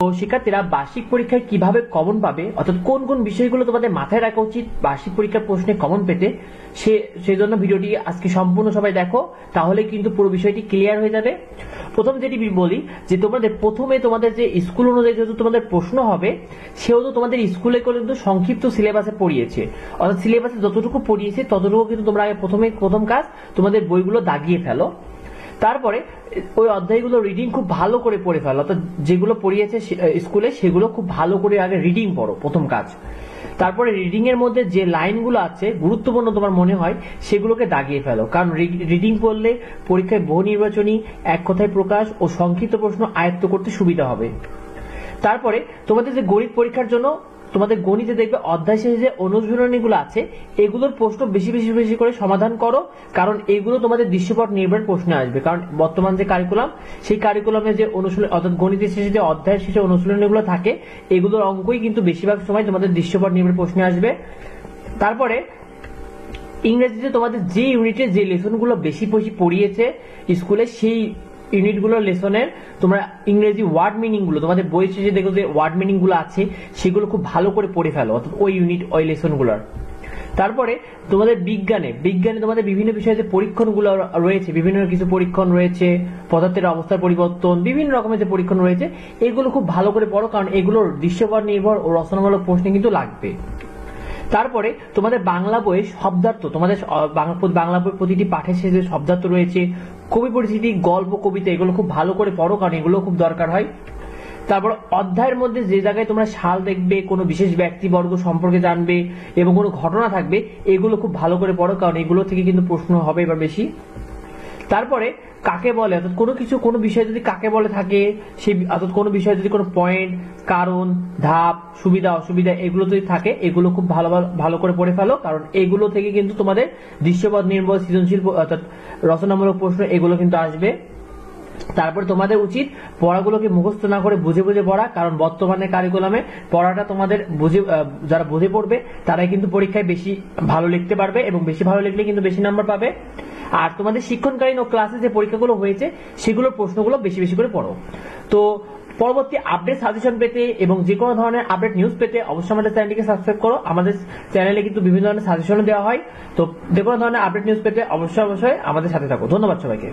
তো শিক্ষার্থীরা বার্ষিক পরীক্ষায় কিভাবে কমন পাবে, অর্থাৎ কোন কোন বিষয়গুলো তোমাদের মাথায় রাখা উচিত বার্ষিক পরীক্ষার প্রশ্নে কমন পেতে, সেজন্য ভিডিওটি আজকে সম্পূর্ণ সবাই দেখো, তাহলে কিন্তু পুরো বিষয়টি ক্লিয়ার হয়ে যাবে। প্রথম যেটি বলি যে প্রথমে তোমাদের যে স্কুল অনুযায়ী যেহেতু তোমাদের প্রশ্ন হবে, সেহেতু তোমাদের স্কুলে কিন্তু সংক্ষিপ্ত সিলেবাসে পড়িয়েছে, অর্থাৎ সিলেবাসে যতটুকু পড়িয়েছে ততটুকু কিন্তু তোমরা আগে প্রথম কাজ তোমাদের বইগুলো দাগিয়ে ফেলো। তারপরে ওই অধ্যায়গুলো রিডিং খুব ভালো করে পড়ে ফেলো, অর্থাৎ যেগুলো পড়িয়েছে স্কুলে সেগুলো খুব ভালো করে আগে রিডিং পড়ো, প্রথম কাজ। তারপরে রিডিং এর মধ্যে যে লাইনগুলো আছে গুরুত্বপূর্ণ তোমার মনে হয় সেগুলোকে দাগিয়ে ফেলো, কারণ রিডিং পড়লে পরীক্ষায় বহু নির্বাচনী, এক কথায় প্রকাশ ও সংক্ষিপ্ত প্রশ্ন আয়ত্ত করতে সুবিধা হবে। তারপরে তোমাদের যে গণিত পরীক্ষার জন্য তোমাদের গণিতে দেখবে অধ্যায় শেষে যে অনুশীলনীগুলো আছে এগুলোর প্রশ্ন বেশি করে সমাধান করো, কারণ এগুলো তোমাদের দৃশ্যপট নির্ভর প্রশ্নে আসবে। কারণ বর্তমান যে কারিকুলাম, সেই কারিকুলামে যে অনুশীলন, অর্থাৎ গণিতের শেষে যে অধ্যায়ের শেষে অনুশীলনীগুলো থাকে এগুলোর অঙ্কই কিন্তু বেশিরভাগ সময় তোমাদের দৃশ্যপট নির্ভর প্রশ্নে আসবে। তারপরে ইংরেজিতে তোমাদের যে ইউনিটে যে লেসনগুলো বেশি পড়িয়েছে স্কুলে, সেই ইউনিটগুলোর লেসনের তোমরা ইংরেজি ওয়ার্ড মিনিং গুলো তোমাদের বই শেষে দেখো যে ওয়ার্ড মিনিং গুলো আছে সেগুলো খুব ভালো করে পড়ে ফেলো, অর্থাৎ ওই ইউনিট ওই লেসনগুলোর। তারপরে তোমাদের বিজ্ঞানে তোমাদের বিভিন্ন বিষয়ে যে পরীক্ষণগুলো রয়েছে, বিভিন্ন কিছু পরীক্ষণ রয়েছে, পদার্থের অবস্থার পরিবর্তন, বিভিন্ন রকমের যে পরীক্ষণ রয়েছে এগুলো খুব ভালো করে পড়ো, কারণ এগুলোর দৃশ্যপট নির্ভর ও রচনামূলক প্রশ্ন কিন্তু লাগবে। তারপরে তোমাদের বাংলা বইয়ে শব্দার্থ, তোমাদের বাংলা বই প্রতিটি পাঠের শেষে শব্দার্থ রয়েছে, কবি পরিচিতি, গল্প, কবিতা, এগুলো খুব ভালো করে পড়ো, কারণ এগুলো খুব দরকার হয়। তারপর অধ্যায়ের মধ্যে যে জায়গায় তোমরা সাল দেখবে, কোনো বিশেষ ব্যক্তিবর্গ সম্পর্কে জানবে এবং কোনো ঘটনা থাকবে, এগুলো খুব ভালো করে পড়ো, কারণ এগুলো থেকে কিন্তু প্রশ্ন হবে এবার বেশি। তারপরে কাকে বলে, অর্থাৎ কোনো বিষয় যদি কাকে বলে থাকে, সেই অর্থাৎ কোনো বিষয়ে যদি কোনো পয়েন্ট, কারণ, ধাপ, সুবিধা অসুবিধা এগুলো যদি থাকে এগুলো খুব ভালো করে পড়ে ফেলো, কারণ এগুলো থেকে কিন্তু তোমাদের দৃশ্যপট নির্ভর, সৃজনশীল অর্থাৎ রচনামূলক প্রশ্ন এগুলো কিন্তু আসবে। তারপর তোমাদের উচিত পড়াগুলোকে মুখস্থ না করে বুঝে পড়া, কারণ বর্তমানে কারিকুলামে পড়াটা তোমাদের যারা বুঝে পড়বে তারাই কিন্তু পরীক্ষায় বেশি ভালো লিখতে পারবে, এবং বেশি ভালো লিখলে কিন্তু বেশি নাম্বার পাবে। আর তোমাদের শিক্ষণকালীন ও ক্লাসে যে পরীক্ষাগুলো হয়েছে সেগুলোর প্রশ্নগুলো বেশি করে পড়ো। তো পরবর্তী আপডেট সাজেশন পেতে এবং যে কোনো ধরনের আপডেট নিউজ পেতে অবশ্যই আমাদের চ্যানেলটিকে সাবস্ক্রাইব করো। আমাদের চ্যানেলে কিন্তু বিভিন্ন ধরনের সাজেশন দেওয়া হয়, তো যে কোনো ধরনের আপডেট নিউজ পেতে অবশ্যই আমাদের সাথে থাকো। ধন্যবাদ সবাইকে।